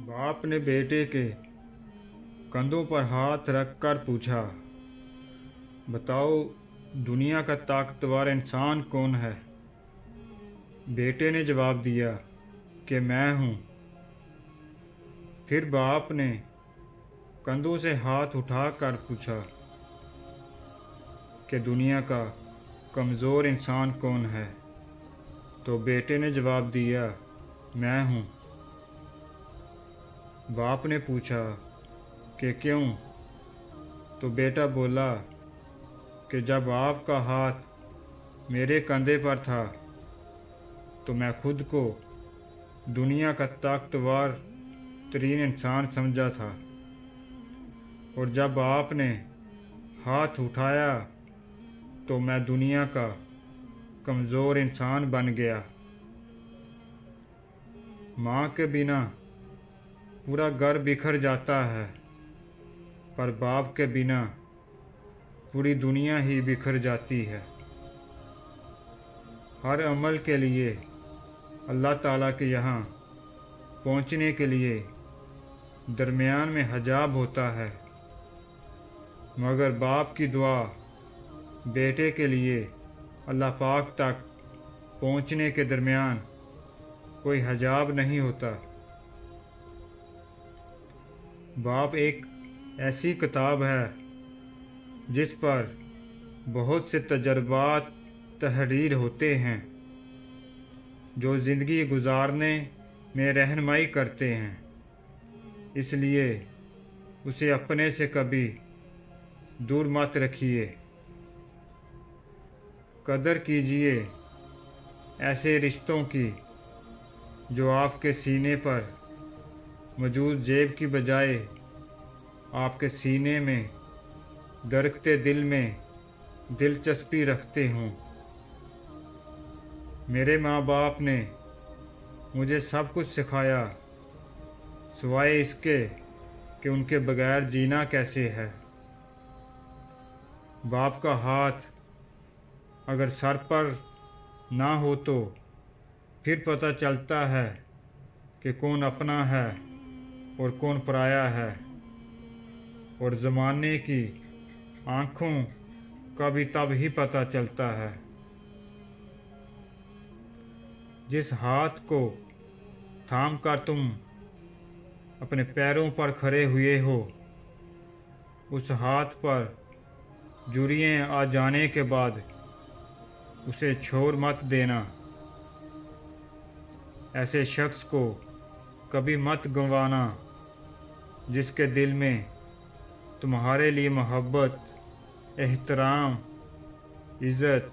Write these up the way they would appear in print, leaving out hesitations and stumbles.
बाप ने बेटे के कंधों पर हाथ रख कर पूछा, बताओ दुनिया का ताकतवर इंसान कौन है। बेटे ने जवाब दिया कि मैं हूँ। फिर बाप ने कंधों से हाथ उठाकर पूछा कि दुनिया का कमज़ोर इंसान कौन है। तो बेटे ने जवाब दिया, मैं हूँ। बाप ने पूछा कि क्यों? तो बेटा बोला कि जब आपका हाथ मेरे कंधे पर था तो मैं खुद को दुनिया का ताकतवर तरीन इंसान समझा था, और जब आपने हाथ उठाया तो मैं दुनिया का कमज़ोर इंसान बन गया। माँ के बिना पूरा घर बिखर जाता है, पर बाप के बिना पूरी दुनिया ही बिखर जाती है। हर अमल के लिए अल्लाह ताला के यहाँ पहुँचने के लिए दरमियान में हिजाब होता है, मगर बाप की दुआ बेटे के लिए अल्लाह पाक तक पहुँचने के दरमियान कोई हिजाब नहीं होता। बाप एक ऐसी किताब है जिस पर बहुत से तजर्बात तहरीर होते हैं जो ज़िंदगी गुजारने में रहनुमाई करते हैं, इसलिए उसे अपने से कभी दूर मत रखिए। कदर कीजिए ऐसे रिश्तों की जो आपके सीने पर मौजूद जेब की बजाय आपके सीने में धड़कते दिल में दिलचस्पी रखते हों। मेरे माँ बाप ने मुझे सब कुछ सिखाया सिवाय इसके कि उनके बगैर जीना कैसे है। बाप का हाथ अगर सर पर ना हो तो फिर पता चलता है कि कौन अपना है और कौन पराया है, और ज़माने की आँखों का भी तब ही पता चलता है। जिस हाथ को थाम कर तुम अपने पैरों पर खड़े हुए हो, उस हाथ पर जुरियाँ आ जाने के बाद उसे छोड़ मत देना। ऐसे शख्स को कभी मत गंवाना जिसके दिल में तुम्हारे लिए मोहब्बत, एहतराम, इज़्ज़त,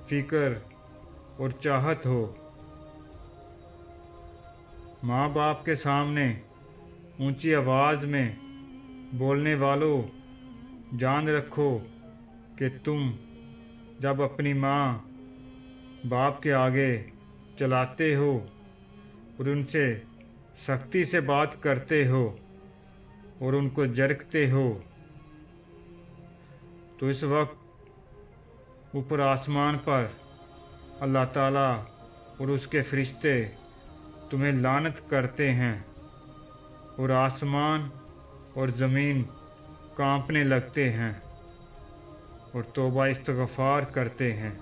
फ़िक्र और चाहत हो। माँ बाप के सामने ऊंची आवाज़ में बोलने वालों, जान रखो कि तुम जब अपनी माँ बाप के आगे चलाते हो और उनसे सख्ती से बात करते हो और उनको झिड़कते हो, तो इस वक्त ऊपर आसमान पर अल्लाह ताला और उसके फरिश्ते तुम्हें लानत करते हैं और आसमान और ज़मीन कांपने लगते हैं और तौबा इस्तग़फ़ार करते हैं।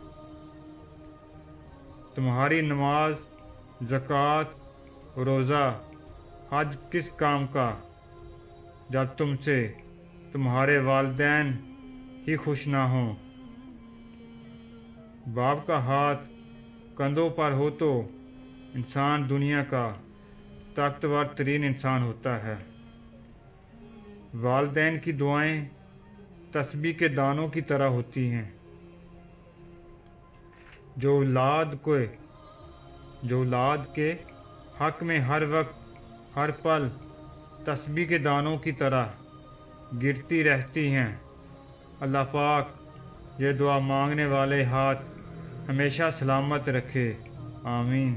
तुम्हारी नमाज, ज़कात, रोज़ा, हज किस काम का जब तुमसे तुम्हारे वालिदैन ही खुश ना हों। बाप का हाथ कंधों पर हो तो इंसान दुनिया का ताकतवर तरीन इंसान होता है। वालिदैन की दुआएं तस्बीह के दानों की तरह होती हैं जो औलाद के हक़ में हर वक्त हर पल तस्बीह के दानों की तरह गिरती रहती हैं। अल्लाह पाक ये दुआ मांगने वाले हाथ हमेशा सलामत रखे, आमीन।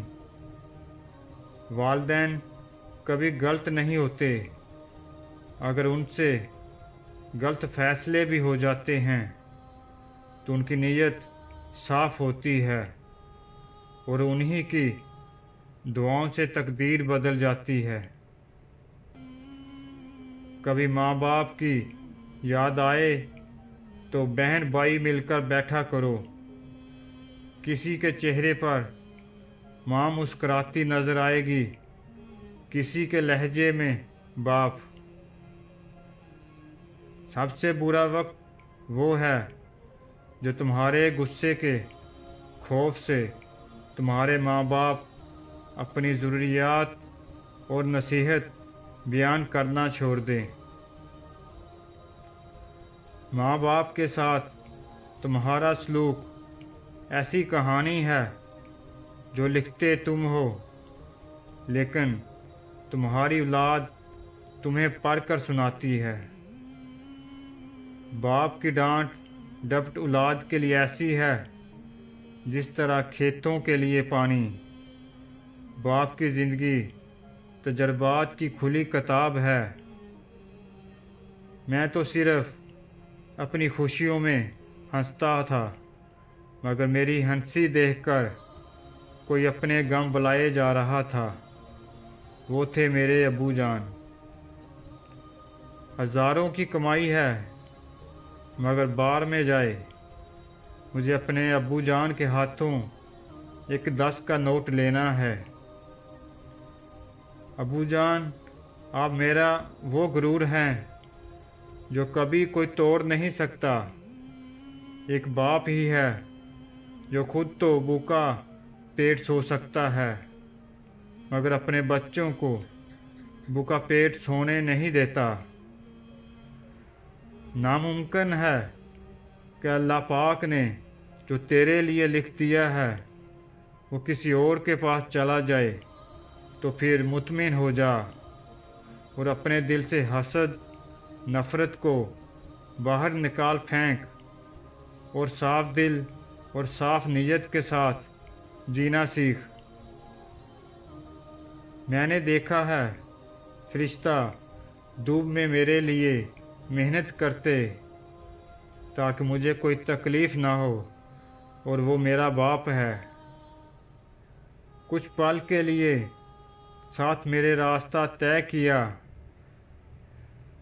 वालिदैन कभी गलत नहीं होते। अगर उनसे गलत फ़ैसले भी हो जाते हैं तो उनकी नीयत साफ़ होती है और उन्हीं की दुआओं से तकदीर बदल जाती है। कभी माँ बाप की याद आए तो बहन भाई मिलकर बैठा करो। किसी के चेहरे पर माँ मुस्कुराती नज़र आएगी, किसी के लहजे में बाप। सबसे बुरा वक्त वो है जो तुम्हारे गुस्से के खौफ से तुम्हारे माँ बाप अपनी ज़रूरियात और नसीहत बयान करना छोड़ दें। माँ बाप के साथ तुम्हारा सलूक ऐसी कहानी है जो लिखते तुम हो, लेकिन तुम्हारी औलाद तुम्हें पढ़कर सुनाती है। बाप की डांट डपट औलाद के लिए ऐसी है जिस तरह खेतों के लिए पानी। बाप की ज़िंदगी तजर्बात की खुली किताब है। मैं तो सिर्फ़ अपनी खुशियों में हंसता था, मगर मेरी हंसी देखकर कोई अपने गम बुलाए जा रहा था। वो थे मेरे अबू जान। हज़ारों की कमाई है मगर बार में जाए, मुझे अपने अबू जान के हाथों एक 10 का नोट लेना है। अबू जान, आप मेरा वो गुरूर हैं जो कभी कोई तोड़ नहीं सकता। एक बाप ही है जो खुद तो भूखा पेट सो सकता है, मगर अपने बच्चों को भूखा पेट सोने नहीं देता। नामुमकिन है कि अल्लाह पाक ने जो तेरे लिए लिख दिया है वो किसी और के पास चला जाए, तो फिर मुतमिन हो जा और अपने दिल से हसद नफ़रत को बाहर निकाल फेंक और साफ दिल और साफ नीयत के साथ जीना सीख। मैंने देखा है फरिश्ता धूप में मेरे लिए मेहनत करते ताकि मुझे कोई तकलीफ़ ना हो, और वो मेरा बाप है। कुछ पल के लिए साथ मेरे रास्ता तय किया,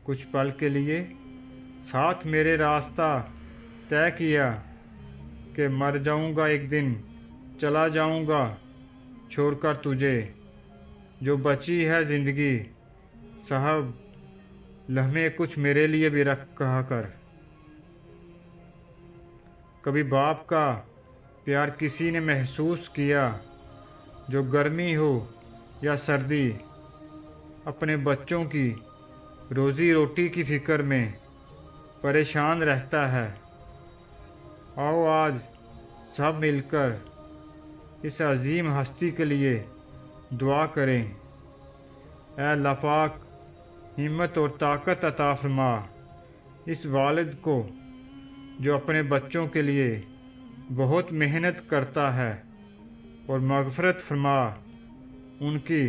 कुछ पल के लिए साथ मेरे रास्ता तय किया कि मर जाऊंगा एक दिन, चला जाऊंगा छोड़कर तुझे। जो बची है ज़िंदगी साहब, लम्हे कुछ मेरे लिए भी रख कहा कर। कभी बाप का प्यार किसी ने महसूस किया जो गर्मी हो या सर्दी अपने बच्चों की रोज़ी रोटी की फ़िक्र में परेशान रहता है। आओ आज सब मिलकर इस अजीम हस्ती के लिए दुआ करें। ऐ अल्लाह पाक, हिम्मत और ताकत अता फरमा इस वालिद को जो अपने बच्चों के लिए बहुत मेहनत करता है, और मग़फ़िरत फरमा उनकी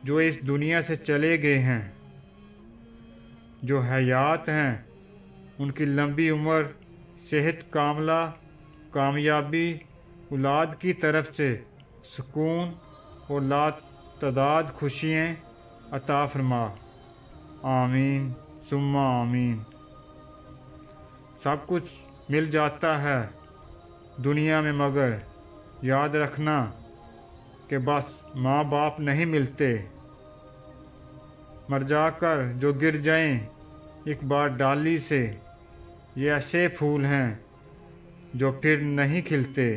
जो इस दुनिया से चले गए हैं। जो हयात हैं उनकी लंबी उम्र, सेहत कामला, कामयाबी, औलाद की तरफ से सुकून और लातदाद खुशियाँ अता फरमा। आमीन सुम्मा आमीन। सब कुछ मिल जाता है दुनिया में, मगर याद रखना कि बस माँ बाप नहीं मिलते। मर जाकर जो गिर जाएं एक बार डाली से, ये ऐसे फूल हैं जो फिर नहीं खिलते।